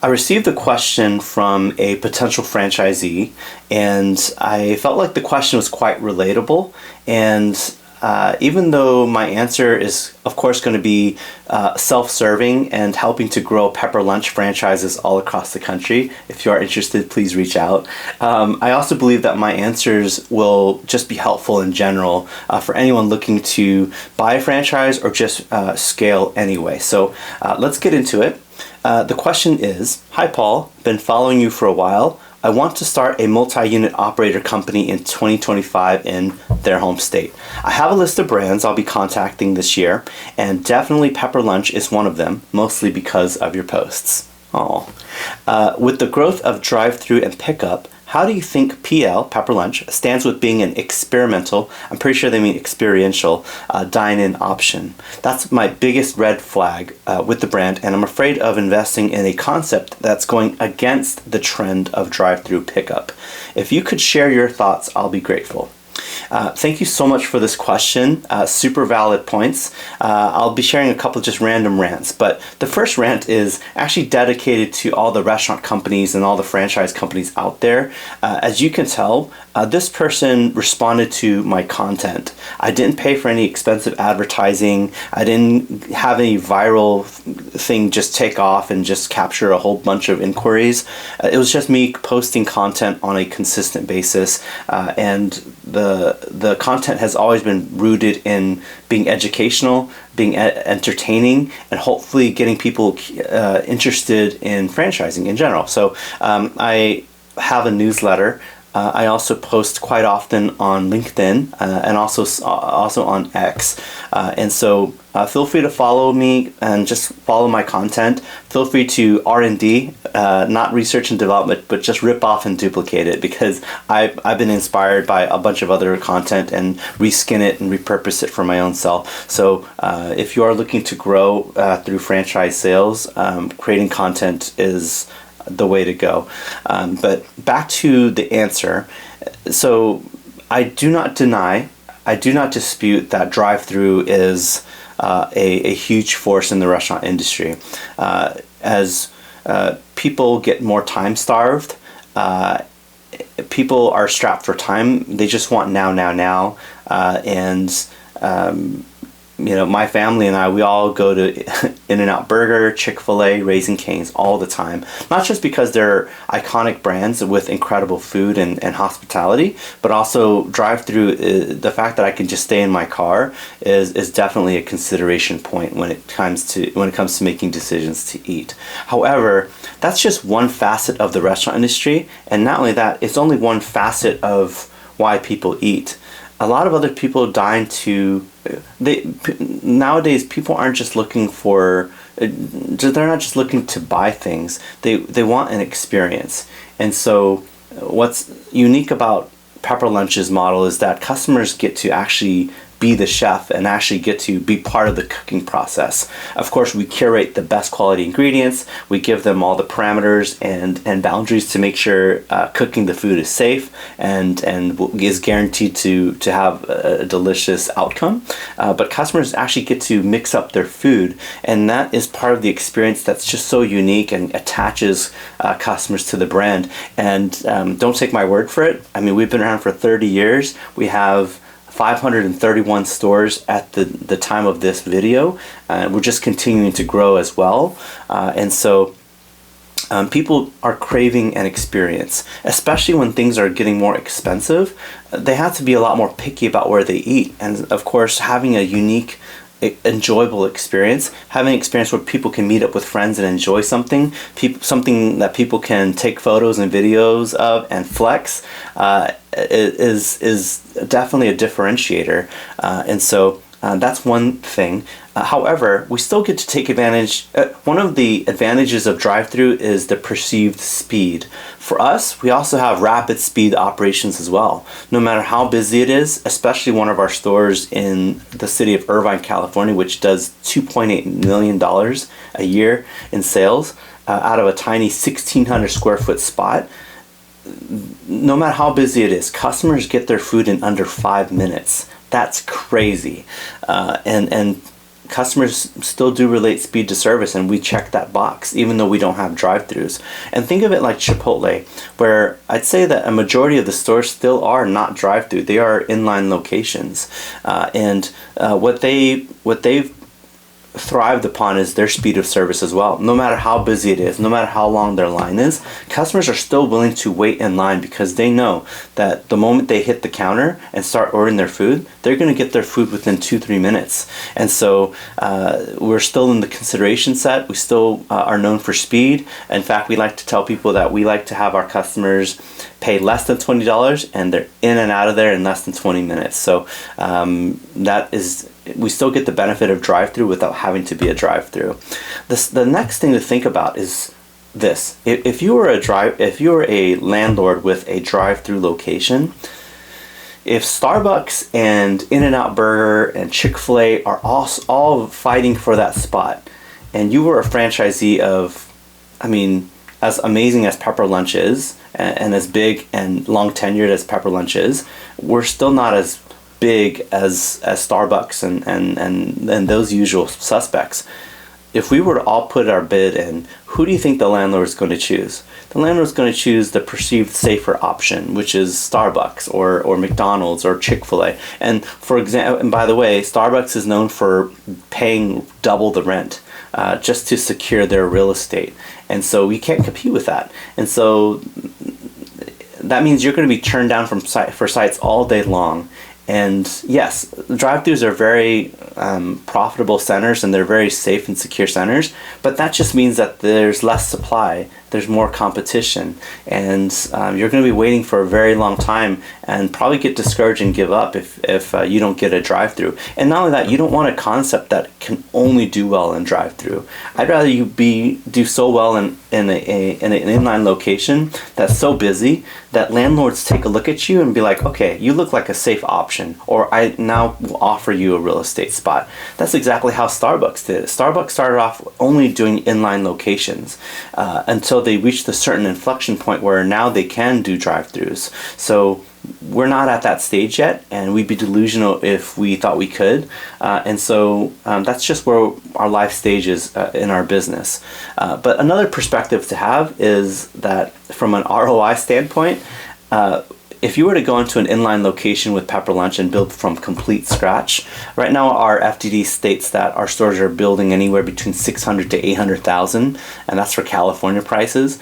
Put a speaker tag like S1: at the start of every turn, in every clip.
S1: I received a question from a potential franchisee, and I felt like the question was quite relatable. And even though my answer is, of course, going to be self-serving and helping to grow pepper lunch franchises all across the country, if you are interested, please reach out. I also believe that my answers will just be helpful in general for anyone looking to buy a franchise or just scale anyway. So let's get into it. The question is, hi Paul, been following you for a while. I want to start a multi-unit operator company in 2025 in their home state. I have a list of brands I'll be contacting this year, and definitely Pepper Lunch is one of them, mostly because of your posts. With the growth of drive-thru and pickup, how do you think PL, Pepper Lunch, stands with being an experimental, I'm pretty sure they mean experiential, dine-in option? That's my biggest red flag with the brand, and I'm afraid of investing in a concept that's going against the trend of drive-thru pickup. If you could share your thoughts, I'll be grateful. Thank you so much for this question. Super valid points. I'll be sharing a couple just random rants, but the first rant is actually dedicated to all the restaurant companies and all the franchise companies out there. As you can tell, this person responded to my content. I didn't pay for any expensive advertising. I didn't have any viral thing just take off and just capture a whole bunch of inquiries. It was just me posting content on a consistent basis, and the content has always been rooted in being educational, being entertaining, and hopefully getting people interested in franchising in general. So I have a newsletter. I also post quite often on LinkedIn and also on X. And so feel free to follow me and just follow my content. Feel free to R&D, not research and development, but just rip off and duplicate it, because I've been inspired by a bunch of other content and reskin it and repurpose it for my own self. So if you are looking to grow through franchise sales, creating content is the way to go. But back to the answer. So I do not dispute that drive-through is a huge force in the restaurant industry. As people get more time starved, people are strapped for time. They just want now. My family and I, we all go to In-N-Out Burger, Chick-fil-A, Raising Cane's all the time. Not just because they're iconic brands with incredible food and hospitality, but also drive-through. The fact that I can just stay in my car is definitely a consideration point when it comes to making decisions to eat. However, that's just one facet of the restaurant industry, and not only that, it's only one facet of why people eat. A lot of other people dine to. Nowadays, people aren't just looking for. They're not just looking to buy things. They want an experience. And so, what's unique about Pepper Lunch's model is that customers get to actually be the chef and actually get to be part of the cooking process. Of course, we curate the best quality ingredients. We give them all the parameters and boundaries to make sure cooking the food is safe and is guaranteed to have a delicious outcome. But customers actually get to mix up their food, and that is part of the experience that's just so unique and attaches customers to the brand. And don't take my word for it. I mean, we've been around for 30 years. We have 531 stores at the time of this video. We're just continuing to grow as well. And so people are craving an experience, especially when things are getting more expensive. They have to be a lot more picky about where they eat. And of course, having a unique, enjoyable experience, having an experience where people can meet up with friends and enjoy something that people can take photos and videos of and flex, is definitely a differentiator. And so that's one thing. However, we still get to take advantage. One of the advantages of drive-thru is the perceived speed. For us, we also have rapid speed operations as well. No matter how busy it is, especially one of our stores in the city of Irvine, California, which does $2.8 million a year in sales out of a tiny 1,600 square foot spot. No matter how busy it is, customers get their food in under 5 minutes. That's crazy. And customers still do relate speed to service, and we check that box even though we don't have drive-thrus. And think of it like Chipotle, where I'd say that a majority of the stores still are not drive-thru. They are inline locations, and what they've thrived upon is their speed of service as well. No matter how busy it is, no matter how long their line is, customers are still willing to wait in line because they know that the moment they hit the counter and start ordering their food, they're going to get their food within 2-3 minutes. And so we're still in the consideration set. We still are known for speed. In fact, we like to tell people that we like to have our customers pay less than $20 and they're in and out of there in less than 20 minutes. So we still get the benefit of drive-thru without having to be a drive-thru. The next thing to think about is this: if you were a landlord with a drive-thru location, if Starbucks and In-N-Out Burger and Chick-fil-A are all fighting for that spot, and you were a franchisee of, as amazing as Pepper Lunch is, and as big and long tenured as Pepper Lunch is, we're still not as big as Starbucks and those usual suspects. If we were to all put our bid in, who do you think the landlord is going to choose? The landlord is going to choose the perceived safer option, which is Starbucks or McDonald's or Chick-fil-A. And for example, and by the way, Starbucks is known for paying double the rent just to secure their real estate. And so we can't compete with that. And so that means you're going to be turned down for sites all day long. And yes, drive-thrus are very profitable centers, and they're very safe and secure centers, but that just means that there's less supply, there's more competition, and you're going to be waiting for a very long time and probably get discouraged and give up if you don't get a drive-thru. And not only that, you don't want a concept that can only do well in drive-thru. I'd rather you do so well in an inline location that's so busy that landlords take a look at you and be like, okay, you look like a safe option, or I now will offer you a real estate spot. That's exactly how Starbucks did it. Starbucks started off only doing inline locations until they reached a certain inflection point where now they can do drive-thrus. So we're not at that stage yet, and we'd be delusional if we thought we could. And so that's just where our life stage is in our business. But another perspective to have is that from an ROI standpoint, if you were to go into an inline location with Pepper Lunch and build from complete scratch, right now our FDD states that our stores are building anywhere between 600 to 800,000, and that's for California prices.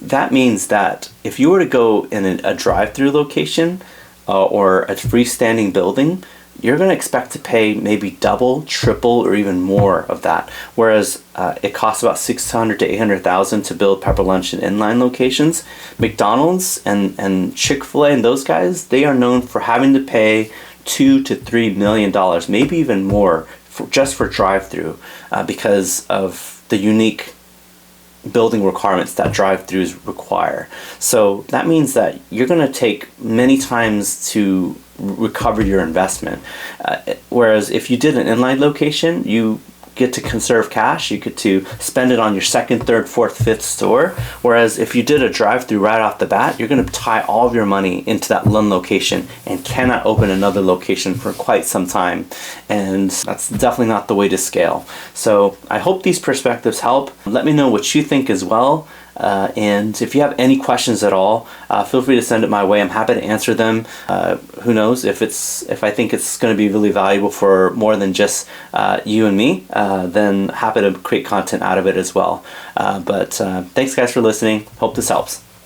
S1: That means that if you were to go in a drive-through location or a freestanding building, you're going to expect to pay maybe double, triple, or even more of that. Whereas it costs about 600 to 800,000 to build Pepper Lunch in inline locations. McDonald's and Chick-fil-A and those guys, they are known for having to pay $2 to $3 million, maybe even more, just for drive-through because of the unique building requirements that drive-thrus require. So that means that you're going to take many times to recover your investment. Whereas if you did an inline location, you get to conserve cash, you get to spend it on your second, third, fourth, fifth store. Whereas if you did a drive-through right off the bat, you're going to tie all of your money into that one location and cannot open another location for quite some time. And that's definitely not the way to scale. So I hope these perspectives help. Let me know what you think as well. And if you have any questions at all, feel free to send it my way. I'm happy to answer them. Who knows, if I think it's going to be really valuable for more than just you and me, then happy to create content out of it as well. But thanks guys for listening. Hope this helps.